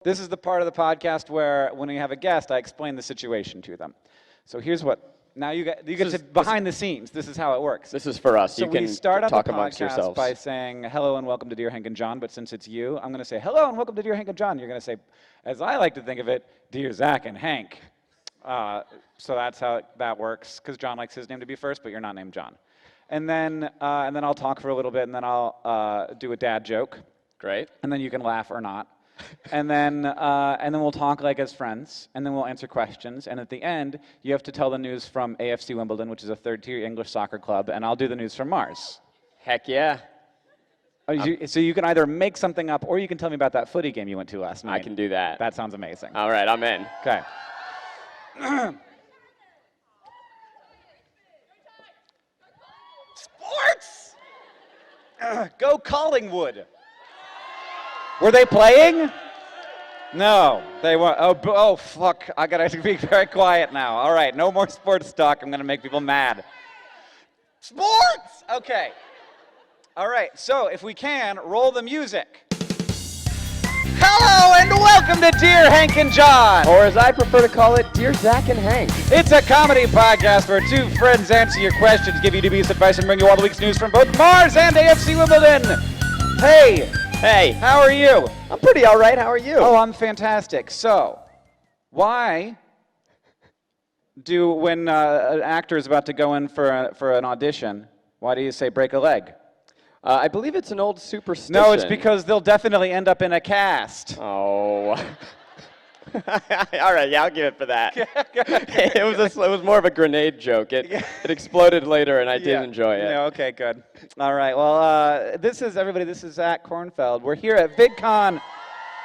This is the part of the podcast where, when we have a guest, I explain the situation to them. So here's what. Now you get to behind the scenes. This is how it works. This is for us. So you can we start out talk the amongst podcast yourselves by saying hello and welcome to Dear Hank and John. But since it's you, I'm going to say hello and welcome to Dear Hank and John. You're going to say, as I like to think of it, Dear Zach and Hank. So that's how that works. Because John likes his name to be first, but you're not named John. And then I'll talk for a little bit, and then I'll do a dad joke. Great. And then you can laugh or not. and then we'll talk like as friends, and then we'll answer questions. And at the end, you have to tell the news from AFC Wimbledon, which is a third-tier English soccer club, and I'll do the news from Mars. Heck yeah. So you can either make something up, or you can tell me about that footy game you went to last night. I can do that. That sounds amazing. All right, I'm in. Okay. Sports! Go Collingwood! Were they playing? No, they weren't. Oh, fuck. I gotta be very quiet now. All right, no more sports talk. I'm gonna make people mad. Sports! Okay. All right, so if we can, roll the music. Hello and welcome to Dear Hank and John. Or as I prefer to call it, Dear Zach and Hank. It's a comedy podcast where two friends answer your questions, give you dubious advice, and bring you all the week's news from both Mars and AFC Wimbledon. Hey. Hey. How are you? I'm pretty all right. How are you? Oh, I'm fantastic. So, why do, when an actor is about to go in for an audition, why do you say break a leg? I believe it's an old superstition. No, it's because they'll definitely end up in a cast. Oh. All right, yeah, I'll give it for that. It was more of a grenade joke. It exploded later, and I did enjoy it. Yeah, okay, good. All right, well, this is Zach Kornfeld. We're here at VidCon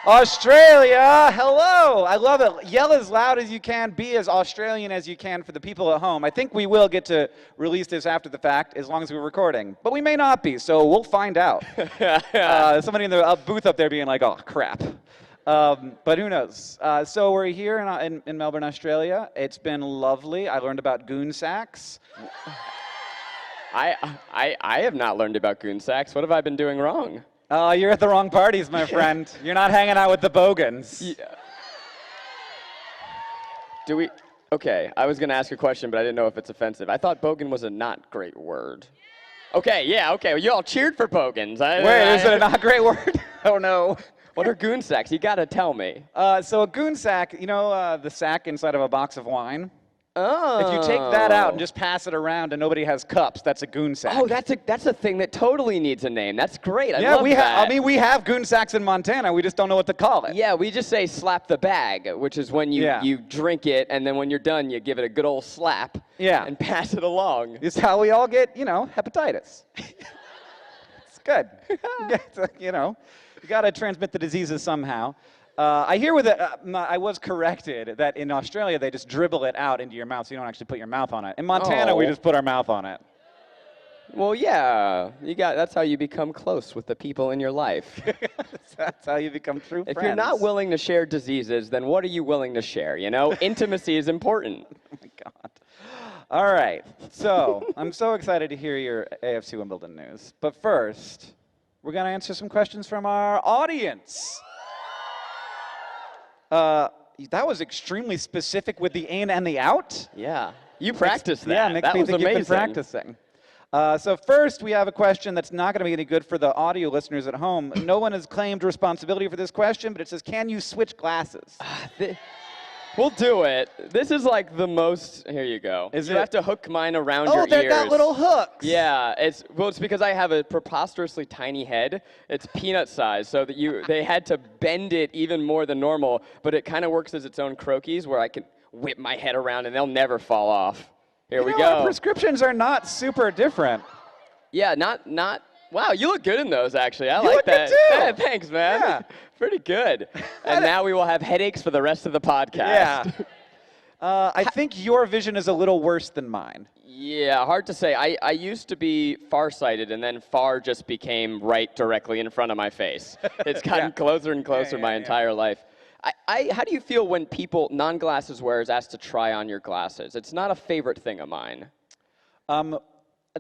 Australia. Hello, I love it. Yell as loud as you can, be as Australian as you can for the people at home. I think we will get to release this after the fact, as long as we're recording. But we may not be, so we'll find out. Somebody in the booth up there being like, oh, crap. But who knows? So we're here in Melbourne, Australia. It's been lovely. I learned about goon sacks. I have not learned about goon sacks. What have I been doing wrong? You're at the wrong parties, my friend. You're not hanging out with the bogans. Yeah. Okay, I was going to ask a question, but I didn't know if it's offensive. I thought bogan was a not great word. Okay, yeah, okay. Well, you all cheered for bogans. Wait, is it a not great word? Oh, no. What are goon sacks? You got to tell me. So a goon sack, you know the sack inside of a box of wine? Oh. If you take that out and just pass it around and nobody has cups, that's a goon sack. Oh, that's a thing that totally needs a name. That's great. I love that. I mean, we have goon sacks in Montana. We just don't know what to call it. Yeah, we just say slap the bag, which is when you drink it, and then when you're done, you give it a good old slap and pass it along. It's how we all get, hepatitis. It's good. You got to transmit the diseases somehow. I hear I was corrected that in Australia they just dribble it out into your mouth, so you don't actually put your mouth on it. In Montana, we just put our mouth on it. Well, yeah, that's how you become close with the people in your life. That's how you become true friends. If you're not willing to share diseases, then what are you willing to share? Intimacy is important. Oh my God. All right, so I'm so excited to hear your AFC Wimbledon news. But first, we're going to answer some questions from our audience. That was extremely specific with the in and the out. Yeah, you practiced that. Yeah, makes me think you've been practicing. So first, we have a question that's not going to be any good for the audio listeners at home. No one has claimed responsibility for this question, but it says, can you switch glasses? We'll do it. This is like the most. Here you go. You have to hook mine around your ears. Oh, they've got little hooks. Yeah, it's because I have a preposterously tiny head. It's peanut size, so that they had to bend it even more than normal. But it kind of works as its own croquis, where I can whip my head around and they'll never fall off. Here we go. Our prescriptions are not super different. Yeah, not. Wow, you look good in those, actually. I like like that. Good too. Yeah, thanks, man. Yeah. Pretty good. And now we will have headaches for the rest of the podcast. Yeah. I think your vision is a little worse than mine. Yeah, hard to say. I used to be farsighted, and then far just became right directly in front of my face. It's gotten closer and closer my entire life. How do you feel when non-glasses wearers, ask to try on your glasses? It's not a favorite thing of mine.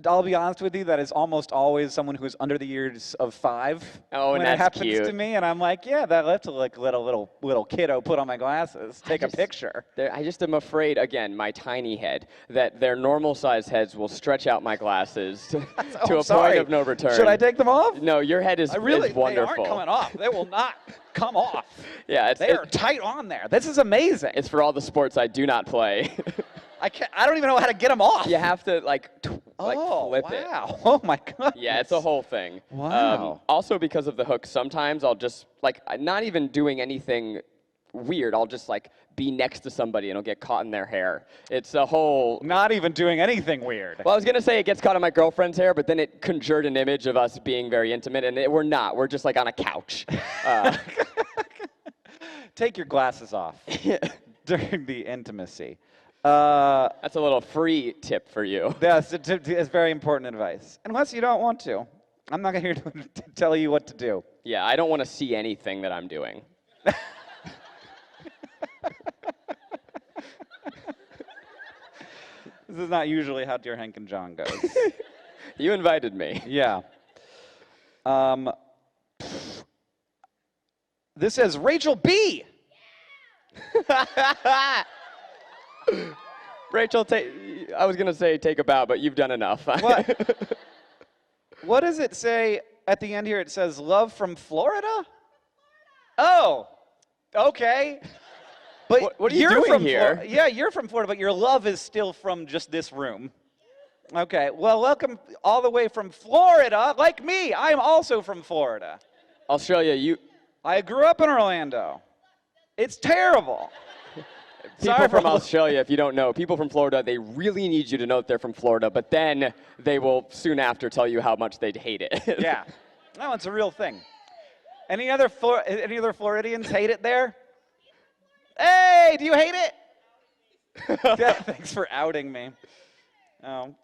I'll be honest with you, that is almost always someone who's under the years of 5. Oh, when and it that's happens cute. to me, and I'm like, yeah, that left to like little kiddo put on my glasses, take a picture. I just am afraid, again, my tiny head, that their normal size heads will stretch out my glasses to a point of no return. Should I take them off? No, your head is, is wonderful. They aren't coming off. They will not come off. Yeah, They are tight on there. This is amazing. It's for all the sports I do not play. I don't even know how to get them off. You have to flip it. Wow. Oh my god. Yeah, it's a whole thing. Wow. Also because of the hook, sometimes I'll just not even doing anything weird. I'll just be next to somebody and it'll get caught in their hair. It's a whole. Not even doing anything weird. Well, I was gonna say it gets caught in my girlfriend's hair, but then it conjured an image of us being very intimate, and we're not. We're just on a couch. Take your glasses off during the intimacy. That's a little free tip for you. Yes, it's very important advice. Unless you don't want to. I'm not here to tell you what to do. Yeah, I don't want to see anything that I'm doing. This is not usually how Dear Hank and John goes. You invited me. Yeah. This says Rachel B. Rachel, I was going to say take a bow, but you've done enough. What? What does it say at the end here? It says love from Florida? Oh, okay. But what are you you're doing from here? Yeah, you're from Florida, but your love is still from just this room. Okay, well, welcome all the way from Florida. Like me, I'm also from Florida. Australia, I grew up in Orlando. It's terrible. People from Australia, if you don't know, people from Florida, they really need you to know that they're from Florida, but then they will soon after tell you how much they'd hate it. Yeah. No, it's a real thing. Any other Floridians hate it there? Hey, do you hate it? Yeah, thanks for outing me. Oh.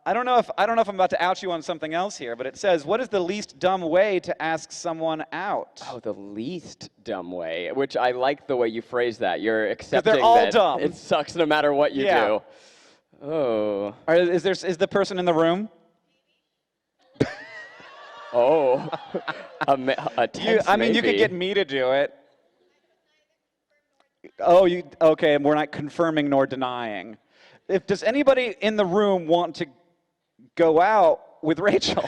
I don't know if I'm about to out you on something else here, but it says, what is the least dumb way to ask someone out? Oh, the least dumb way, which I like the way you phrase that. You're accepting they're all that dumb. It sucks no matter what you do. Oh. Is the person in the room? Oh. a tense you could get me to do it. Oh, okay, and we're not confirming nor denying. Does anybody in the room want to go out with Rachel?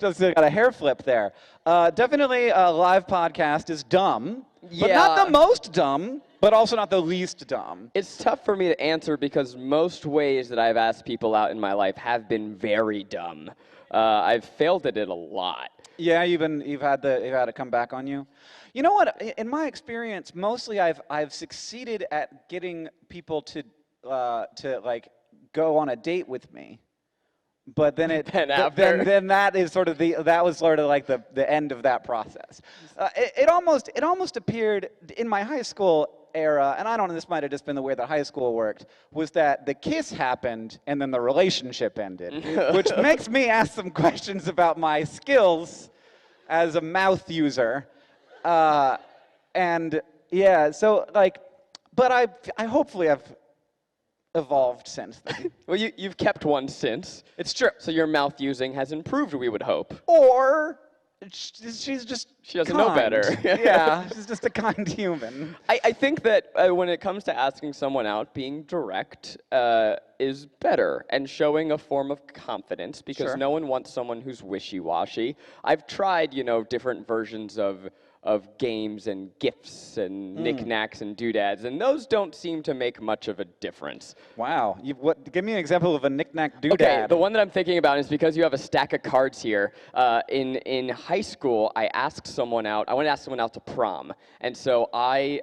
Just got a hair flip there. Definitely a live podcast is dumb, but not the most dumb, but also not the least dumb. It's tough for me to answer because most ways that I've asked people out in my life have been very dumb. I've failed at it a lot. Yeah, you've had it come back on you. You know what? In my experience, mostly I've succeeded at getting people to go on a date with me, but then then that is sort of that was sort of like the end of that process. It almost appeared in my high school era, and I don't know, this might have just been the way that high school worked, was that the kiss happened and then the relationship ended, which makes me ask some questions about my skills as a mouth user. And yeah, so but I hopefully have evolved since then. Well, you've kept one since. It's true. So your mouth using has improved, we would hope. Or she's just She doesn't know better. Yeah, she's just a kind human. I think that when it comes to asking someone out, being direct is better and showing a form of confidence because no one wants someone who's wishy-washy. I've tried, different versions of games and gifts and knickknacks and doodads, and those don't seem to make much of a difference. Wow. Give me an example of a knick-knack doodad. Okay, the one that I'm thinking about is because you have a stack of cards here. In high school, I asked someone out. I wanted to ask someone out to prom, and so I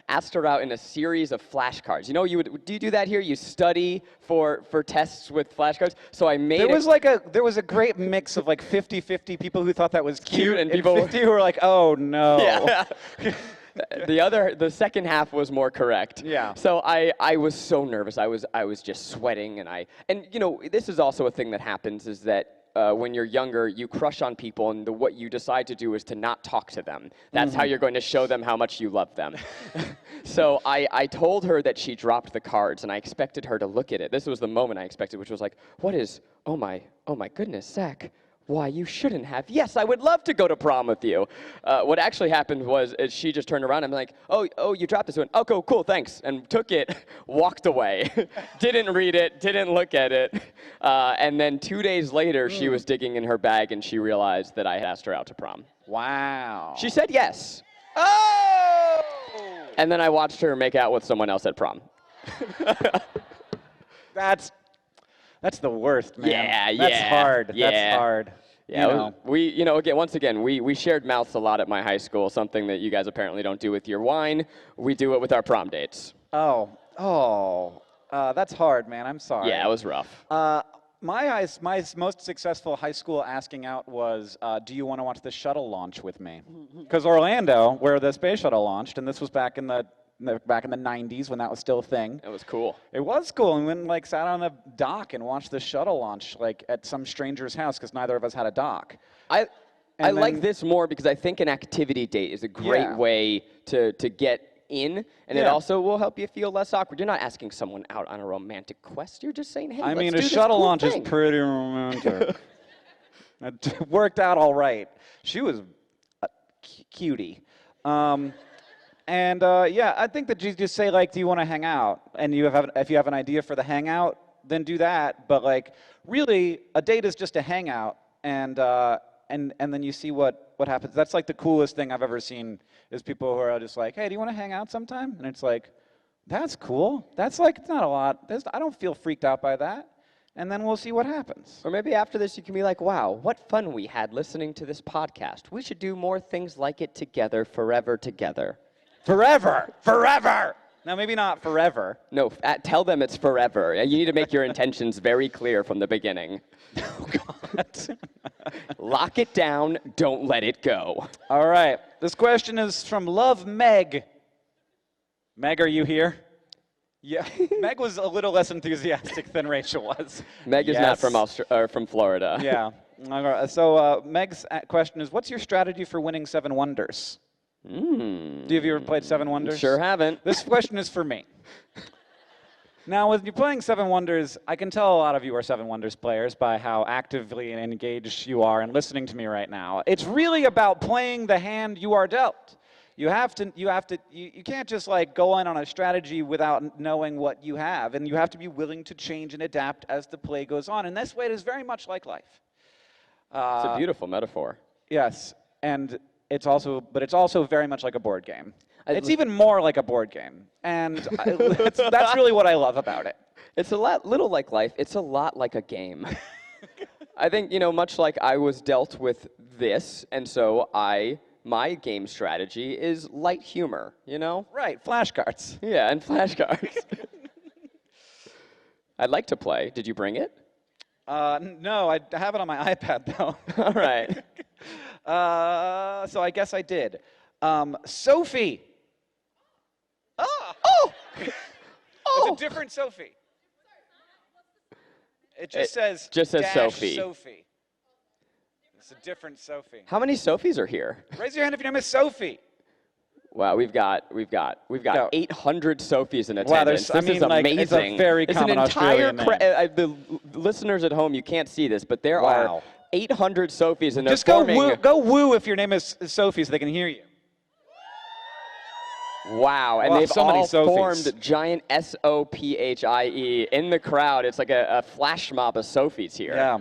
asked her out in a series of flashcards. Do you do that here? You study for tests with flashcards. So I made there was a great mix of 50-50 people who thought that was cute and people 50 who were like, oh no. Yeah. The second half was more correct. Yeah. So I was so nervous. I was just sweating, and this is also a thing that happens is that when you're younger, you crush on people, and what you decide to do is to not talk to them. That's how you're going to show them how much you love them. So I told her that she dropped the cards, and I expected her to look at it. This was the moment I expected, which was like, what is, oh my goodness, Zach. Why, you shouldn't have. Yes, I would love to go to prom with you. What actually happened was she just turned around and I'm like, oh, you dropped this one. Oh, cool, thanks. And took it, walked away. Didn't read it, didn't look at it. And then 2 days later, she was digging in her bag and she realized that I had asked her out to prom. Wow. She said yes. Oh! And then I watched her make out with someone else at prom. That's the worst, man. Yeah, That's yeah, hard. yeah. That's hard. Yeah, once again, we shared mouths a lot at my high school, something that you guys apparently don't do with your wine. We do it with our prom dates. That's hard, man. I'm sorry. Yeah, it was rough. My most successful high school asking out was, do you want to watch the shuttle launch with me? Because Orlando, where the space shuttle launched, and this was back in the 90s when that was still a thing. It was cool. It was cool. And we went and sat on the dock and watched the shuttle launch at some stranger's house because neither of us had a dock. I like this more because I think an activity date is a great way to get in, and it also will help you feel less awkward. You're not asking someone out on a romantic quest. You're just saying, hey, let's do a this shuttle cool launch thing. is pretty romantic. It worked out all right. She was a cutie. I think that you just say, do you want to hang out? And if you have an idea for the hangout, then do that. But really, a date is just a hangout, and then you see what happens. That's the coolest thing I've ever seen is people who are just like, hey, do you want to hang out sometime? And it's like, that's cool. That's it's not a lot. I don't feel freaked out by that. And then we'll see what happens. Or maybe after this, you can be like, wow, what fun we had listening to this podcast. We should do more things like it together, forever together. Forever! Forever! Now, maybe not forever. No, tell them it's forever. You need to make your intentions very clear from the beginning. Oh, God. Lock it down. Don't let it go. All right. This question is from Love Meg. Meg, are you here? Yeah. Meg was a little less enthusiastic than Rachel was. Meg is not from Florida. Yeah. All right. So Meg's question is, what's your strategy for winning 7 Wonders? Have you ever played 7 Wonders? Sure haven't. This question is for me. Now, when you're playing 7 Wonders, I can tell a lot of you are 7 Wonders players by how actively engaged you are and listening to me right now. It's really about playing the hand you are dealt. You can't just go in on a strategy without knowing what you have, and you have to be willing to change and adapt as the play goes on. And this way, it is very much like life. It's a beautiful metaphor. Yes, and it's also very much like a board game. It's even more like a board game, and that's really what I love about it. It's little like life. It's a lot like a game. I think, much like I was dealt with this, and so my game strategy is light humor, Right, flashcards. Yeah, and flashcards. I'd like to play. Did you bring it? No, I have it on my iPad, though. All right. So I guess I did. Sophie. Oh! It's a different Sophie. It just says Sophie. Sophie. It's a different Sophie. How many Sophies are here? Raise your hand if your name is Sophie. Wow, we've got No. 800 Sophies in attendance. Wow, this is amazing. it's a very common Australian name. The listeners at home, you can't see this, but there are 800 Sophies, and they're Just go forming. go woo if your name is Sophie so they can hear you. Wow, and Wow, they've so many all Sophies. formed giant SOPHIE in the crowd. It's like a flash mob of Sophies here. Yeah.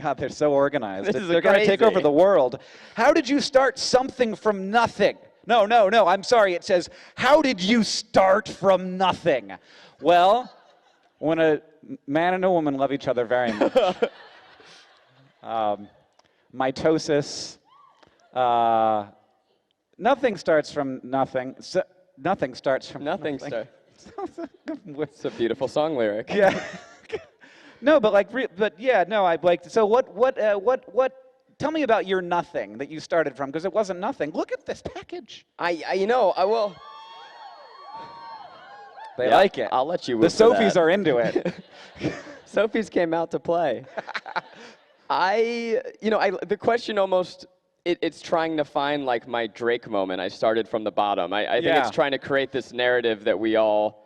God, they're so organized. This is They're going to take crazy. over the world. How did you start something from nothing? No, I'm sorry. It says, how did you start from nothing? Well, when a man and a woman love each other very much. Mitosis. Nothing starts from nothing. Nothing starts from nothing. It's a beautiful song lyric. Yeah. No, but So what? Tell me about your nothing that you started from, because it wasn't nothing. Look at this package. I will. They like it. I'll let you. The Sophies are into it. Sophies came out to play. The question almost, it's trying to find like my Drake moment. I started from the bottom. I think it's trying to create this narrative that we all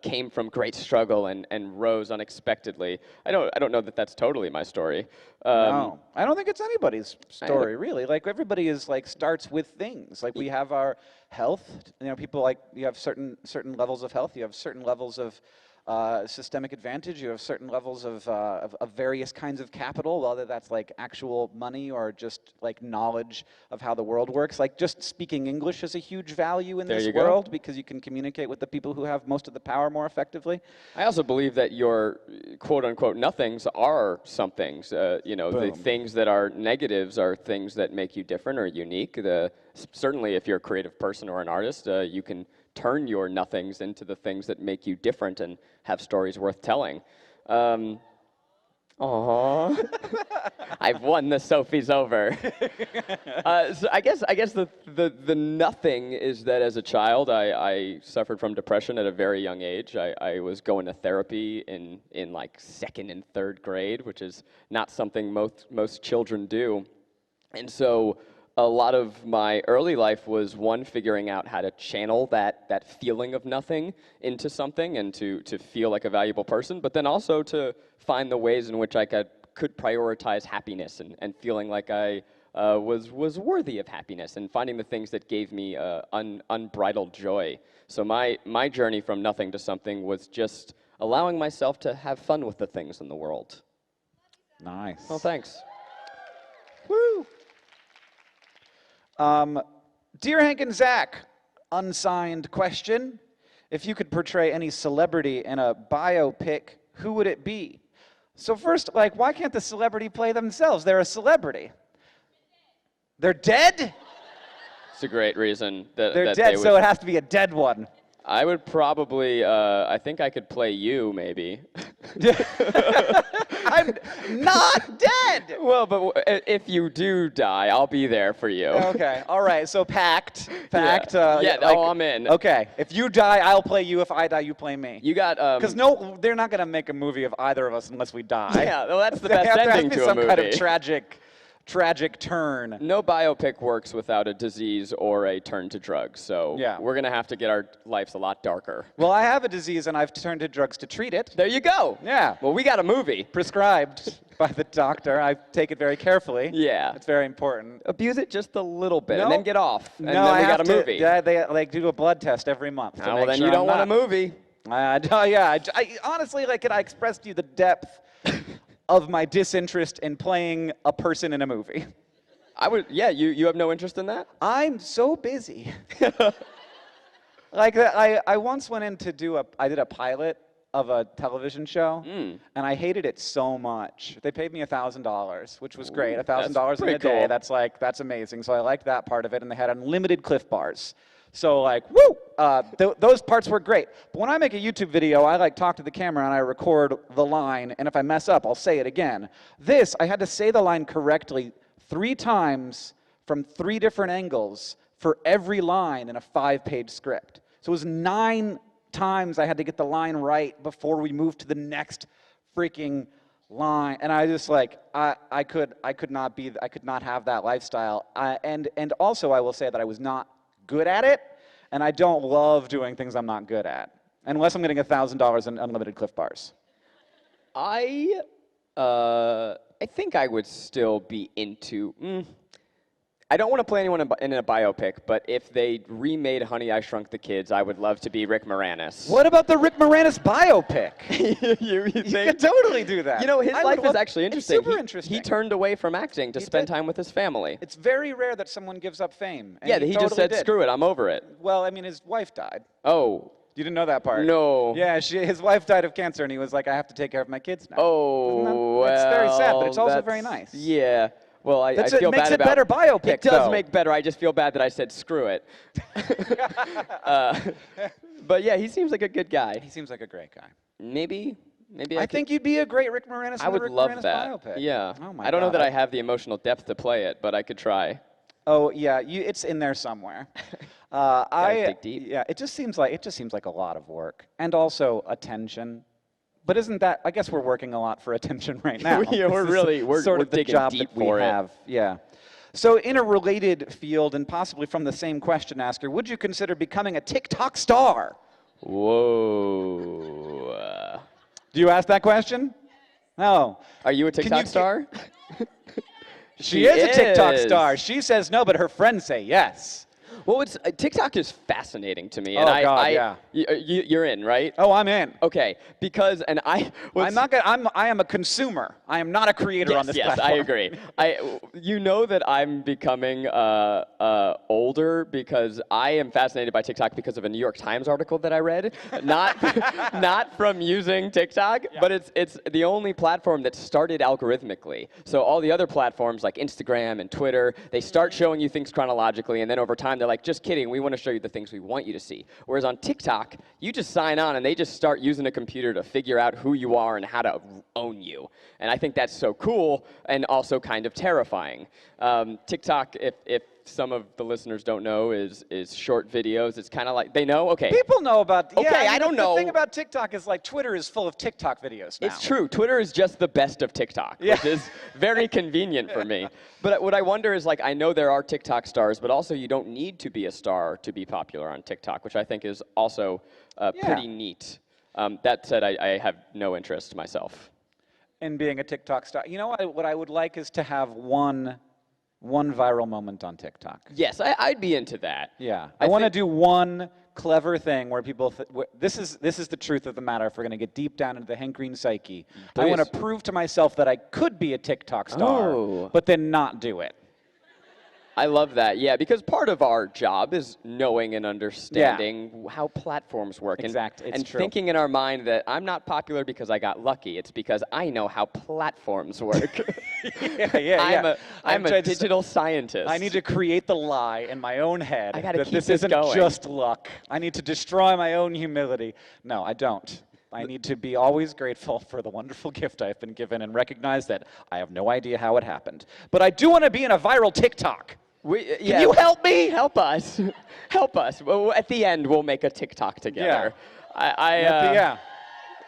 came from great struggle and rose unexpectedly. I don't know that that's totally my story. No, I don't think it's anybody's story, really. Like, everybody is like starts with things. Like, we have our health. You know, people like, you have certain levels of health. You have certain levels of systemic advantage. You have certain levels of various kinds of capital, whether that's like actual money or just like knowledge of how the world works. Like, just speaking English is a huge value in this world because you can communicate with the people who have most of the power more effectively. I also believe that your quote-unquote nothings are somethings. The things that are negatives are things that make you different or unique. Certainly, if you're a creative person or an artist, you can turn your nothings into the things that make you different and have stories worth telling. I've won the Sophie's over. So I guess the nothing is that as a child, I suffered from depression at a very young age. I was going to therapy in like 2nd and 3rd grade, which is not something most children do. And so a lot of my early life was figuring out how to channel that feeling of nothing into something and to feel like a valuable person, but then also to find the ways in which I could prioritize happiness and feeling like I was worthy of happiness and finding the things that gave me unbridled joy. So my journey from nothing to something was just allowing myself to have fun with the things in the world. Nice. Well, thanks. Woo! Dear Hank and Zach, unsigned question. If you could portray any celebrity in a biopic, who would it be? So first, like, why can't the celebrity play themselves? They're a celebrity. They're dead? It's a great reason that They're dead, so it has to be a dead one. I would probably, I think I could play you, maybe. I'm not dead! Well, but if you do die, I'll be there for you. Okay, all right, so pact. I'm in. Okay, if you die, I'll play you. If I die, you play me. You got, Because they're not going to make a movie of either of us unless we die. Yeah, well, that's the best ending to a movie. Some kind of tragic turn. No biopic works without a disease or a turn to drugs, so we're going to have to get our lives a lot darker. Well, I have a disease, and I've turned to drugs to treat it. There you go. Yeah. Well, we got a movie. Prescribed by the doctor. I take it very carefully. Yeah. It's very important. Abuse it just a little bit, and then get off, and no, then we got a movie. Yeah, they do a blood test every month. Well, then you don't want a movie. I honestly, like, I expressed to you the depth of my disinterest in playing a person in a movie. You have no interest in that? I'm so busy. Like, I once went in to I did a pilot of a television show, and I hated it so much. They paid me $1,000, which was great. $1,000 in a day, cool. that's amazing. So I liked that part of it, and they had unlimited Cliff Bars. So, like, woo! Those parts were great. But when I make a YouTube video, I like talk to the camera and I record the line, and if I mess up, I'll say it again. This, I had to say the line correctly 3 times from 3 different angles for every line in a 5-page script. So it was 9 times I had to get the line right before we moved to the next freaking line. And I just like, I could not have that lifestyle. And also I will say that I was not good at it, and I don't love doing things I'm not good at, unless I'm getting $1,000 in unlimited Cliff Bars. I think I would still be into. I don't want to play anyone in a biopic, but if they remade Honey, I Shrunk the Kids, I would love to be Rick Moranis. What about the Rick Moranis biopic? you could totally do that. You know, his life is actually interesting. It's super interesting. He turned away from acting to spend time with his family. It's very rare that someone gives up fame. Yeah, he just said, screw it, I'm over it. Well, I mean, his wife died. Oh. You didn't know that part? No. Yeah, his wife died of cancer, and he was like, I have to take care of my kids now. Oh, It's very sad, but it's also very nice. Yeah. Well, I feel bad about it. It makes it better biopic, It does make better. I just feel bad that I said screw it. But yeah, he seems like a good guy. He seems like a great guy. Maybe I think you'd be a great Rick Moranis. I would love Moranis that. Biopic. Yeah. Oh my I don't know God. that I have the emotional depth to play it, but I could try. Oh yeah, it's in there somewhere. Dig deep. Yeah, it just seems like a lot of work, and also attention. But isn't that? I guess we're working a lot for attention right now. We're really sort we're of the digging job deep that we for it. have. Yeah. So in a related field, and possibly from the same question asker, would you consider becoming a TikTok star? Whoa. Do you ask that question? No. Are you a TikTok star? She is a TikTok is. star. She says no, but her friends say yes. Well, TikTok is fascinating to me. Oh, And God, yeah. You're in, right? Oh, I'm in. Okay, because I am a consumer. I am not a creator on this platform. I agree. You know that I'm becoming older because I am fascinated by TikTok because of a New York Times article that I read. Not from using TikTok, but it's the only platform that started algorithmically. So all the other platforms like Instagram and Twitter, they start showing you things chronologically, and then over time they're like, just kidding, we want to show you the things we want you to see. Whereas on TikTok, you just sign on and they just start using a computer to figure out who you are and how to own you. And I think that's so cool and also kind of terrifying. TikTok, if some of the listeners don't know, is short videos. It's kind of like, they know? Okay. People know about, Okay, I don't know. The thing about TikTok is like Twitter is full of TikTok videos now. It's true. Twitter is just the best of TikTok, which is very convenient for me. But what I wonder is, like, I know there are TikTok stars, but also you don't need to be a star to be popular on TikTok, which I think is also pretty neat. That said, I have no interest myself. In being a TikTok star. You know what I would like is to have one viral moment on TikTok. Yes, I'd be into that. Yeah. I want to do one clever thing where people, this is the truth of the matter if we're going to get deep down into the Hank Green psyche. Please. I want to prove to myself that I could be a TikTok star, but then not do it. I love that, yeah, because part of our job is knowing and understanding how platforms work. Exactly, and true. Thinking in our mind that I'm not popular because I got lucky. It's because I know how platforms work. I'm a digital scientist. I need to create the lie in my own head I gotta that keep this this isn't going. just luck. I need to destroy my own humility. No, I don't. I need to be always grateful for the wonderful gift I've been given and recognize that I have no idea how it happened. But I do want to be in a viral TikTok. Can you help me? Help us. Help us. Well, at the end, we'll make a TikTok together. Yeah.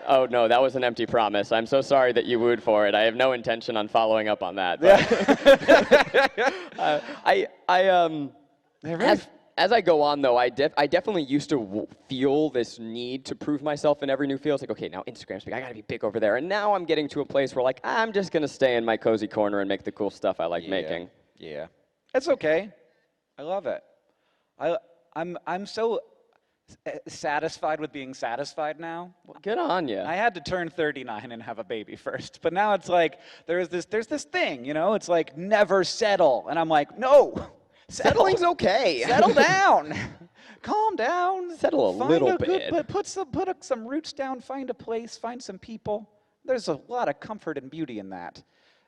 Oh, no, that was an empty promise. I'm so sorry that you wooed for it. I have no intention on following up on that. As I go on, though, I definitely used to feel this need to prove myself in every new field. It's like, okay, now Instagram's big. I got to be big over there. And now I'm getting to a place where, like, I'm just going to stay in my cozy corner and make the cool stuff I like making. Yeah. It's okay. I love it. I'm so satisfied with being satisfied now. Well, good on you. I had to turn 39 and have a baby first, but now it's like there's this thing, you know. It's like never settle, and I'm like, no, settling's okay. Settle down, calm down, settle a little bit. But put some roots down. Find a place. Find some people. There's a lot of comfort and beauty in that.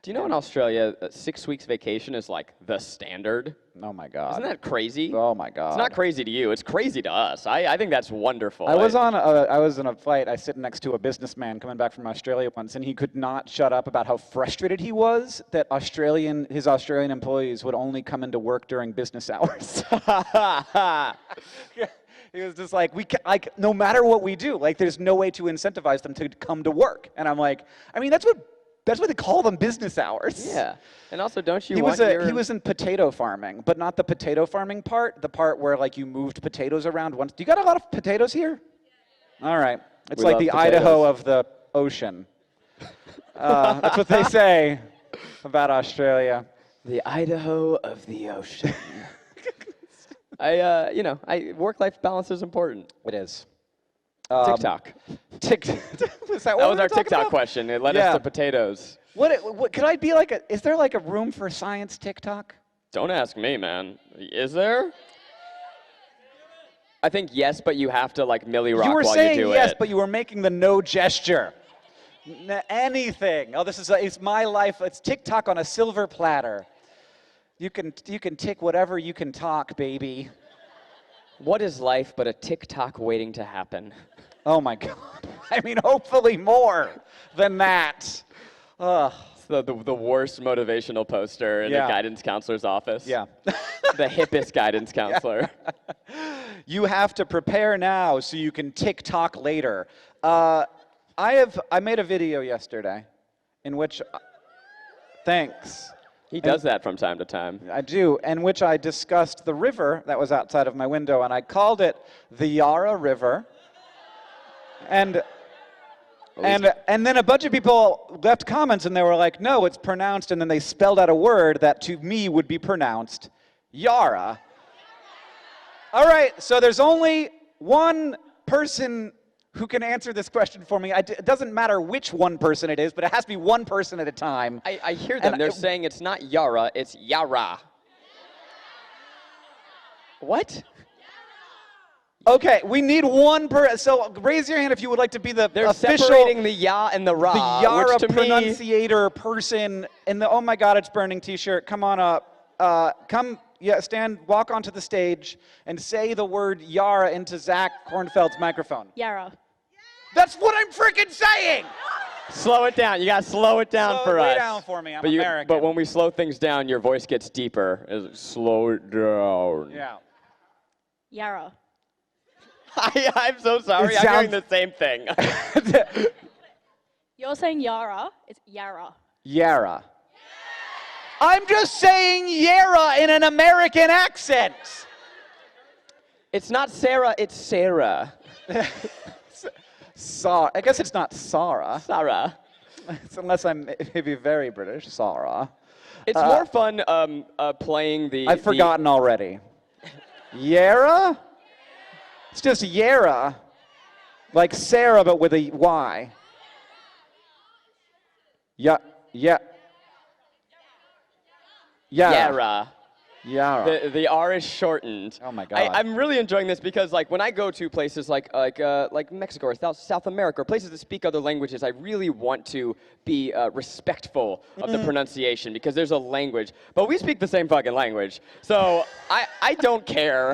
Do you know in Australia, 6 weeks vacation is like the standard? Oh my God. Isn't that crazy? Oh my God. It's not crazy to you. It's crazy to us. I think that's wonderful. I was in a flight. I sit next to a businessman coming back from Australia once, and he could not shut up about how frustrated he was that his Australian employees would only come into work during business hours. He was just like, no matter what we do, like, there's no way to incentivize them to come to work. And I'm like, I mean, that's what they call them, business hours. Yeah. And also, don't you He was in potato farming, but not the potato farming part, the part where, like, you moved potatoes around once. Do you got a lot of potatoes here? All right. It's like the Idaho of the ocean. That's what they say about Australia. The Idaho of the ocean. Work-life balance is important. It is. TikTok. That was our TikTok question. It led us to potatoes. What could I be like is there like a room for science TikTok? Don't ask me, man. Is there? I think yes, but you have to like Millie Rock while you do it. You were saying yes, but you were making the no gesture. Anything. Oh, it's my life. It's TikTok on a silver platter. You can tick whatever you can talk, baby. What is life but a TikTok waiting to happen? Oh my God. I mean, hopefully more than that. Ugh. It's the worst motivational poster in the guidance counselor's office. Yeah. The hippest guidance counselor. You have to prepare now so you can TikTok later. I made a video yesterday in which, thanks. He does that from time to time. I do, in which I discussed the river that was outside of my window, and I called it the Yarra River. And then a bunch of people left comments, and they were like, no, it's pronounced, and then they spelled out a word that to me would be pronounced Yara. All right, so there's only one person who can answer this question for me. It doesn't matter which one person it is, but it has to be one person at a time. I hear them. They're saying it's not Yara, it's Yara. What? Okay, we need one person. So raise your hand if you would like to be the They're official, separating the ya and the ra, the Yara which to pronunciator person in the "Oh my God, it's burning" T-shirt. Come on up. Walk onto the stage and say the word Yara into Zach Kornfeld's microphone. Yara. That's what I'm freaking saying! Slow it down. You got to slow it down for us. Slow it down for me. I'm American. But when we slow things down, your voice gets deeper. Slow it down. Yeah. Yara. I'm so sorry. I'm hearing the same thing. You're saying Yara. It's Yara. Yara. I'm just saying Yara in an American accent. It's not Sarah, it's Sarah. I guess it's not Sarah. Sarah. Unless I'm maybe very British. Sarah. It's more fun playing the... I've forgotten already. Yara? It's just Yara. Like Sarah, but with a Y. Yeah. Yara. Yara. The R is shortened. Oh my God. I'm really enjoying this because like when I go to places like Mexico or South America or places that speak other languages, I really want to be respectful of the pronunciation because there's a language. But we speak the same fucking language, so I don't care,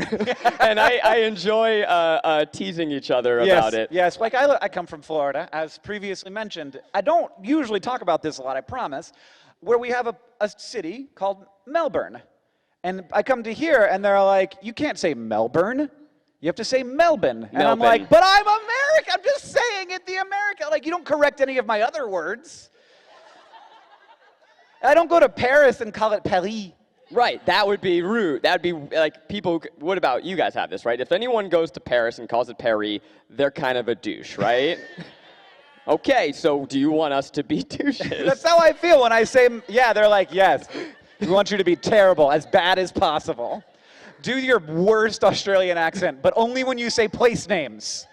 and I enjoy teasing each other about it. Yes, like I come from Florida, as previously mentioned. I don't usually talk about this a lot, I promise, where we have a city called Melbourne. And I come to here, and they're like, you can't say Melbourne. You have to say Melbourne. And I'm like, but I'm American. I'm just saying it the American. Like, you don't correct any of my other words. I don't go to Paris and call it Paris. Right, that would be rude. That would be like people, what about, you guys have this, right? If anyone goes to Paris and calls it Paris, they're kind of a douche, right? Okay, so do you want us to be douches? That's how I feel when I say, yeah, they're like, yes. We want you to be terrible, as bad as possible. Do your worst Australian accent, but only when you say place names.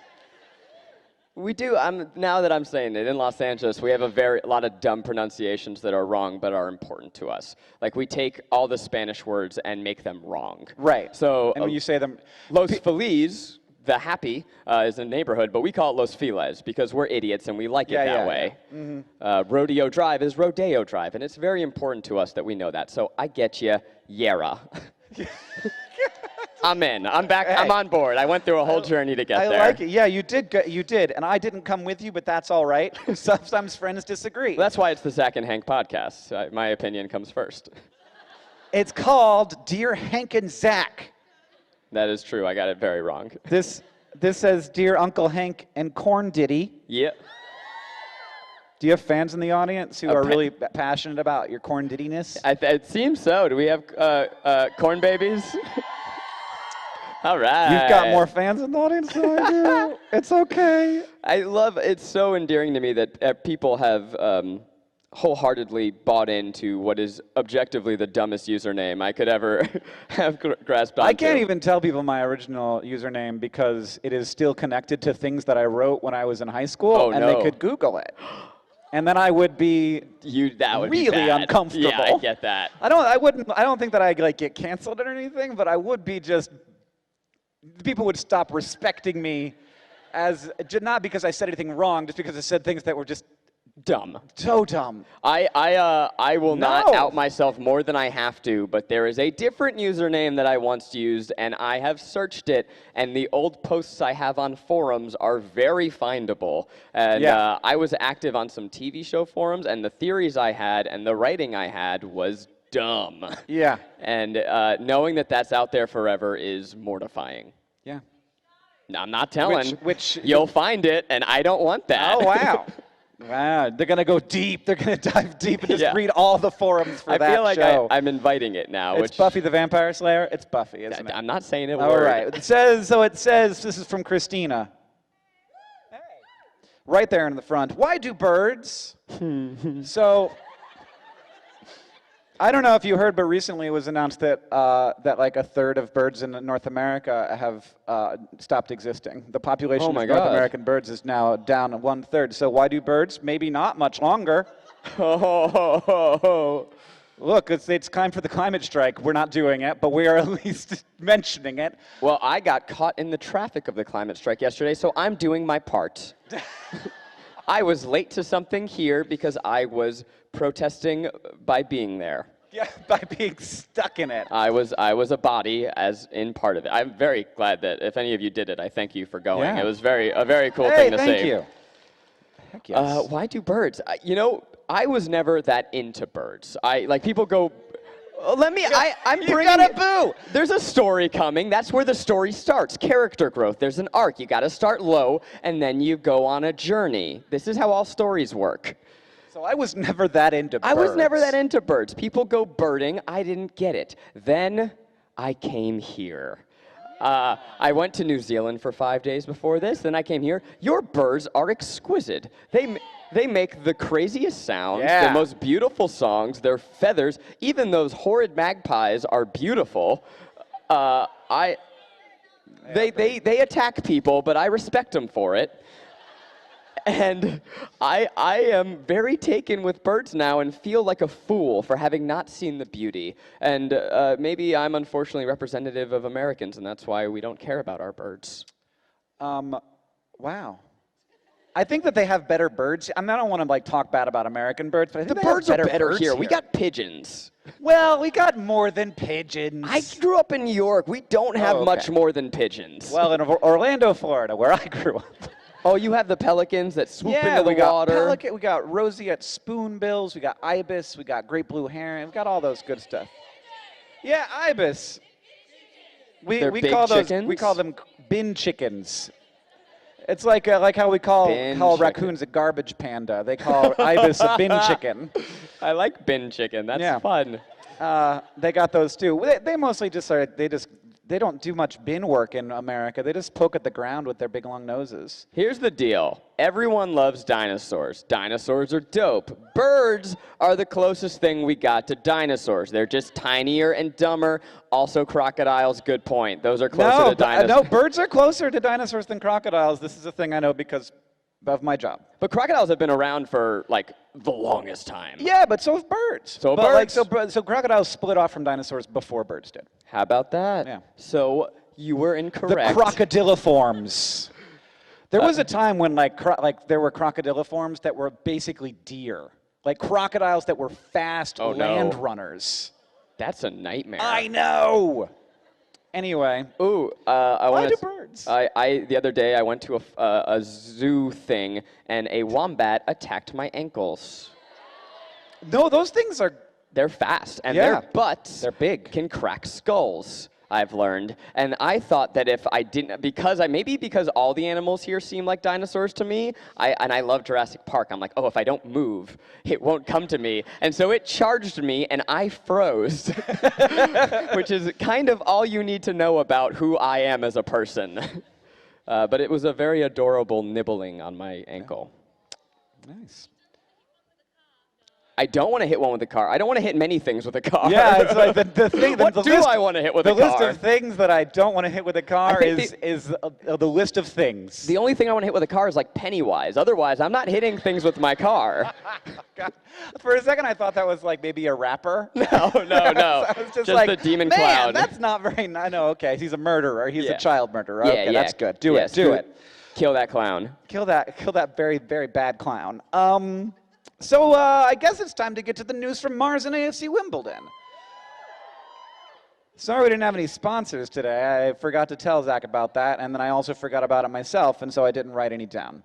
We do. Now that I'm saying it, in Los Angeles, we have a lot of dumb pronunciations that are wrong but are important to us. Like we take all the Spanish words and make them wrong. Right. So and when you say them, Los Feliz, the happy, is a neighborhood, but we call it Los Feliz because we're idiots and we like it that way. Yeah. Mm-hmm. Rodeo Drive is Rodeo Drive, and it's very important to us that we know that. So I get you, Yara. I'm in. I'm back. Hey. I'm on board. I went through a whole journey to get there. I like it. Yeah, you did, and I didn't come with you, but that's all right. Sometimes friends disagree. Well, that's why it's the Zach and Hank podcast. My opinion comes first. It's called Dear Hank and Zach. That is true. I got it very wrong. This says Dear Uncle Hank and Corn Diddy. Yep. Do you have fans in the audience who are really passionate about your Corn Diddy-ness? It seems so. Do we have corn babies? All right. You've got more fans in the audience than I do. It's okay. It's so endearing to me that people have wholeheartedly bought into what is objectively the dumbest username I could ever have grasped onto. I can't even tell people my original username because it is still connected to things that I wrote when I was in high school, and they could Google it. And then I would be really uncomfortable. Yeah, I get that. I don't think that I get canceled or anything, but I would be people would stop respecting me as, not because I said anything wrong, just because I said things that were just dumb. So dumb. I will not out myself more than I have to, but there is a different username that I once used, and I have searched it, and the old posts I have on forums are very findable. And I was active on some TV show forums, and the theories I had and the writing I had was dumb. Yeah. And knowing that that's out there forever is mortifying. Yeah. I'm not telling. Which You'll find it, and I don't want that. Oh, wow. Wow, they're going to go deep. They're going to dive deep and just Yeah. read all the forums for that I feel like show. I'm inviting it now. It's Buffy the Vampire Slayer? It's Buffy, isn't it? I'm not saying it. All right. It says, this is from Christina. Hey. Right there in the front. Why do birds? So, I don't know if you heard, but recently it was announced that that like a third of birds in North America have stopped existing. The population of North American birds is now down 1/3. So why do birds? Maybe not much longer. Look, it's time for the climate strike. We're not doing it, but we are at least mentioning it. Well, I got caught in the traffic of the climate strike yesterday, so I'm doing my part. I was late to something here because I was protesting by being there. Yeah, by being stuck in it. I was a body as in part of it. I'm very glad that if any of you did it, I thank you for going. Yeah. It was a very cool thing to see. Thank you. Heck yes. Why do birds? I was never that into birds. People go. I'm bringing. You gotta boo. There's a story coming. That's where the story starts. Character growth. There's an arc. You got to start low, and then you go on a journey. This is how all stories work. So I was never that into birds. I was never that into birds. People go birding. I didn't get it. Then I came here. I went to New Zealand for 5 days before this. Then I came here. Your birds are exquisite. They make the craziest sounds, the most beautiful songs. Their feathers, even those horrid magpies, are beautiful. They attack people, but I respect them for it. And I am very taken with birds now and feel like a fool for having not seen the beauty. And maybe I'm unfortunately representative of Americans, and that's why we don't care about our birds. Wow. I think that they have better birds. I don't want to talk bad about American birds, but I think The birds are better here. We got pigeons. Well, we got more than pigeons. I grew up in New York. We don't have much more than pigeons. Well, in Orlando, Florida, where I grew up. Oh, you have the pelicans that swoop into the we got water. We got roseate spoonbills. We got ibis. We got great blue heron. We got all those good stuff. Yeah, ibis. We big call those. chickens? We call them bin chickens. It's like how we call raccoons a garbage panda. They call ibis a bin chicken. I like bin chicken. That's fun. They got those too. They mostly they don't do much bin work in America. They just poke at the ground with their big long noses. Here's the deal. Everyone loves dinosaurs. Dinosaurs are dope. Birds are the closest thing we got to dinosaurs. They're just tinier and dumber. Also crocodiles, good point. Those are closer to dinosaurs. No, birds are closer to dinosaurs than crocodiles. This is a thing I know because of my job. But crocodiles have been around for the longest time. Yeah, but so have birds. So have birds. So crocodiles split off from dinosaurs before birds did. How about that? Yeah. So you were incorrect. The crocodiliforms. There was a time when there were crocodiliforms that were basically deer, like crocodiles that were fast land runners. That's a nightmare. I know. Anyway. Ooh, why do birds? The other day I went to a zoo thing and a wombat attacked my ankles. No, those things are. They're fast and their butts big. Can crack skulls. I've learned, and I thought that if I didn't, because all the animals here seem like dinosaurs to me, I love Jurassic Park. I'm like, oh, if I don't move, it won't come to me, and so it charged me, and I froze, which is kind of all you need to know about who I am as a person. But it was a very adorable nibbling on my ankle. Nice. I don't want to hit one with a car. I don't want to hit many things with a car. Yeah, it's like the thing. What do I want to hit with a car? The list of things that I don't want to hit with a car is the list of things. The only thing I want to hit with a car is Pennywise. Otherwise, I'm not hitting things with my car. God. For a second, I thought that was maybe a rapper. No. I was just the demon clown. That's not very nice. No, okay, he's a murderer. He's a child murderer. Yeah, Okay, that's good. Do it. Kill that clown. Kill that very, very bad clown. So I guess it's time to get to the news from Mars and AFC Wimbledon. Sorry we didn't have any sponsors today. I forgot to tell Zach about that, and then I also forgot about it myself, and so I didn't write any down.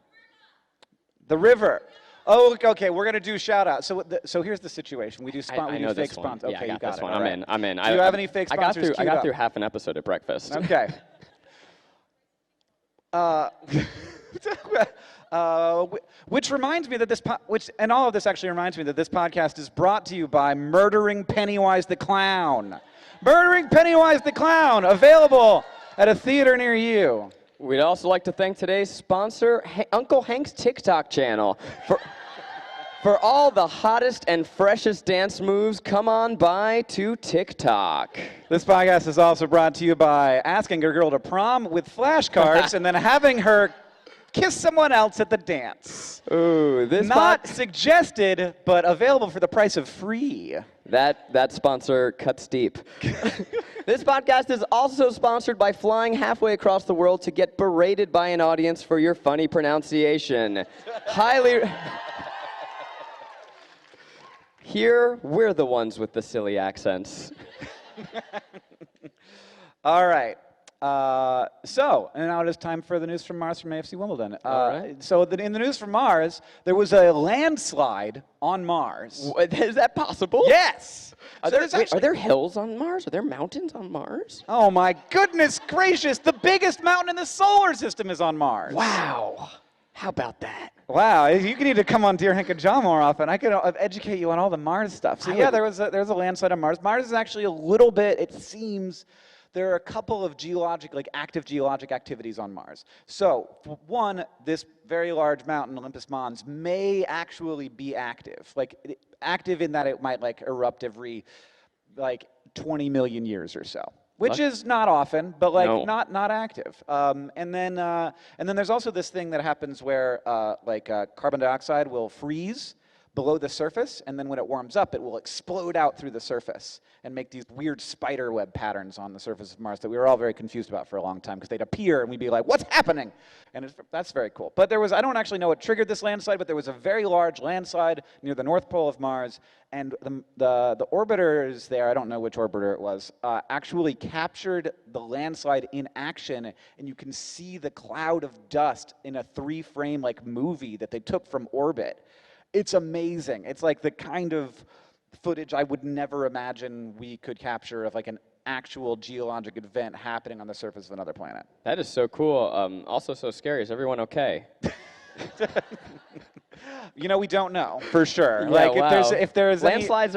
The River. Oh, okay, we're going to do shout-outs. So here's the situation. We do fake sponsors. Okay, yeah, you got this it. one. Right. I'm in. Do you have any fake sponsors? I got through half an episode at breakfast. Okay. Uh, which reminds me that and all of this actually reminds me that this podcast is brought to you by Murdering Pennywise the Clown. Murdering Pennywise the Clown, available at a theater near you. We'd also like to thank today's sponsor, Uncle Hank's TikTok channel. For all the hottest and freshest dance moves, come on by to TikTok. This podcast is also brought to you by asking a girl to prom with flashcards and then having her kiss someone else at the dance. Ooh, this not suggested, but available for the price of free. That sponsor cuts deep. This podcast is also sponsored by flying halfway across the world to get berated by an audience for your funny pronunciation. Here, we're the ones with the silly accents. All right. And now it is time for the news from Mars from AFC Wimbledon. All right. So in the news from Mars, there was a landslide on Mars. Is that possible? Yes! Are there hills on Mars? Are there mountains on Mars? Oh my goodness gracious! The biggest mountain in the solar system is on Mars. Wow. How about that? Wow, you need to come on Dear Hank and John more often. I could educate you on all the Mars stuff. So yeah, there was a landslide on Mars. Mars is actually a little bit, it seems, there are a couple of active geologic activities on Mars. So, one, this very large mountain, Olympus Mons, may actually be active. Active in that it might erupt every 20 million years or so. Which is not often, but No. not active. And then there's also this thing that happens where carbon dioxide will freeze below the surface, and then when it warms up, it will explode out through the surface and make these weird spider web patterns on the surface of Mars that we were all very confused about for a long time because they'd appear and we'd be like, "What's happening?" And that's very cool. But I don't actually know what triggered this landslide, but there was a very large landslide near the North Pole of Mars, and the orbiters there, I don't know which orbiter it was, actually captured the landslide in action, and you can see the cloud of dust in a 3-frame movie that they took from orbit. It's amazing. It's the kind of footage I would never imagine we could capture of an actual geologic event happening on the surface of another planet. That is so cool. Also so scary. Is everyone okay? We don't know for sure. Yeah, if there's landslides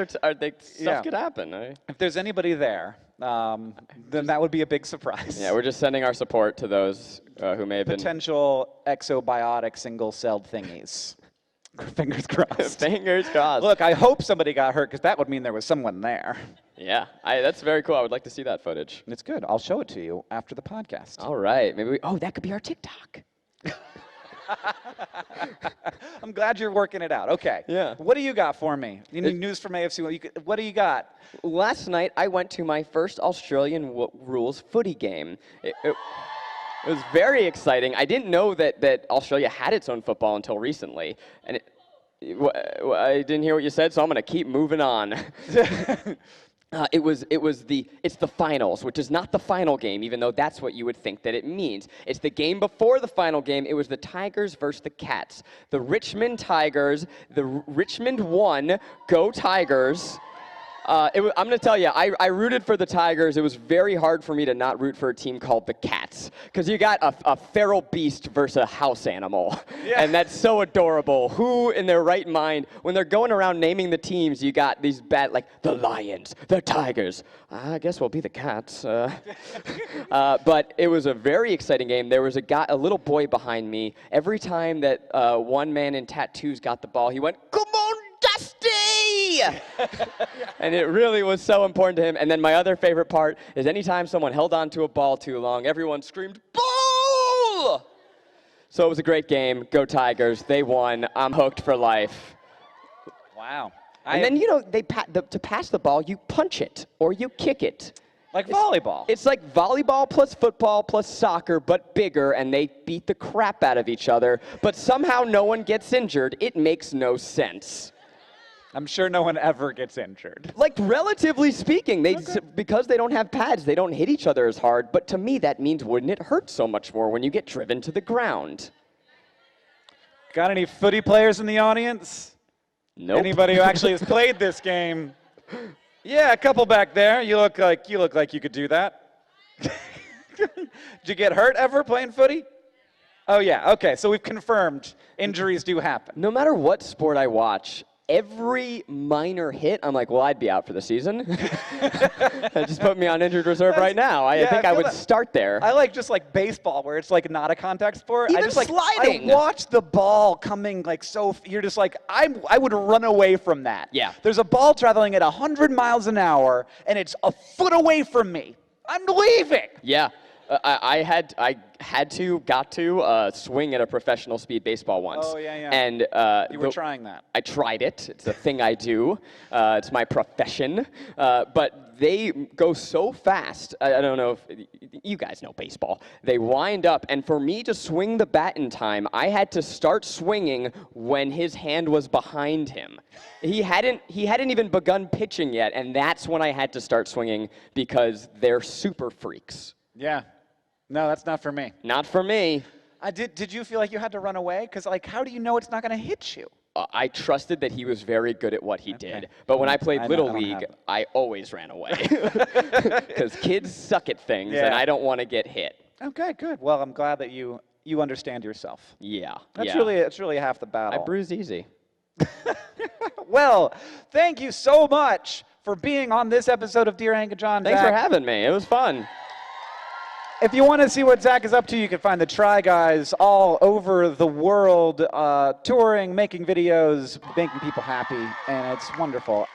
stuff could happen. If there's anybody there, then that would be a big surprise. Yeah, we're just sending our support to those who may have potential exobiotic single-celled thingies. Fingers crossed. Fingers crossed. Look, I hope somebody got hurt because that would mean there was someone there. Yeah, that's very cool. I would like to see that footage. It's good. I'll show it to you after the podcast. All right. Maybe that could be our TikTok. I'm glad you're working it out. Okay. Yeah. What do you got for me? Any news from AFC? What do you got? Last night, I went to my first Australian rules footy game. It was very exciting. I didn't know that Australia had its own football until recently. And I didn't hear what you said, so I'm going to keep moving on. It's the finals, which is not the final game, even though that's what you would think that it means. It's the game before the final game. It was the Tigers versus the Cats. The Richmond Tigers, Richmond won. Go Tigers. I'm going to tell you, I rooted for the Tigers. It was very hard for me to not root for a team called the Cats, because you got a feral beast versus a house animal, and that's so adorable. Who in their right mind, when they're going around naming the teams, you got these bad, the Lions, the Tigers. I guess we'll be the Cats. But it was a very exciting game. There was a little boy behind me. Every time that one man in tattoos got the ball, he went, "Come on, Dusty!" And it really was so important to him. And then my other favorite part is anytime someone held on to a ball too long, everyone screamed, "Ball!" So it was a great game. Go Tigers. They won. I'm hooked for life. Wow. And then, to pass the ball, you punch it or you kick it. Like volleyball. It's like volleyball plus football plus soccer, but bigger, and they beat the crap out of each other. But somehow no one gets injured. It makes no sense. I'm sure no one ever gets injured. Relatively speaking, because they don't have pads, they don't hit each other as hard. But to me, that means wouldn't it hurt so much more when you get driven to the ground? Got any footy players in the audience? Nope. Anybody who actually has played this game? Yeah, a couple back there. You look like you could do that. Did you get hurt ever playing footy? Oh, yeah. Okay, so we've confirmed injuries do happen. No matter what sport I watch, every minor hit, I'm like, well, I'd be out for the season. Just put me on injured reserve right now. I think I would start there. I like just like baseball, where it's like not a contact sport. Even I just like sliding. I watch the ball coming like so. You're just like I would run away from that. Yeah. There's a ball traveling at 100 miles an hour, and it's a foot away from me. I'm leaving. Yeah. I got to swing at a professional speed baseball once. Oh, yeah, yeah. And You were trying that. I tried it. It's a thing I do. It's my profession. But they go so fast. I don't know if you guys know baseball. They wind up, and for me to swing the bat in time, I had to start swinging when his hand was behind him. He hadn't even begun pitching yet, and that's when I had to start swinging because they're super freaks. Yeah. No, that's not for me. Not for me. Did you feel like you had to run away? Because like, how do you know it's not going to hit you? I trusted that he was very good at what he did. But when I played Little League, I always ran away. Because kids suck at things, and I don't want to get hit. Okay, good. Well, I'm glad that you understand yourself. Yeah. It's really half the battle. I bruise easy. Well, thank you so much for being on this episode of Dear Hank and John. Thanks Zach. for having me. It was fun. If you want to see what Zach is up to, you can find the Try Guys all over the world, touring, making videos, making people happy, and it's wonderful.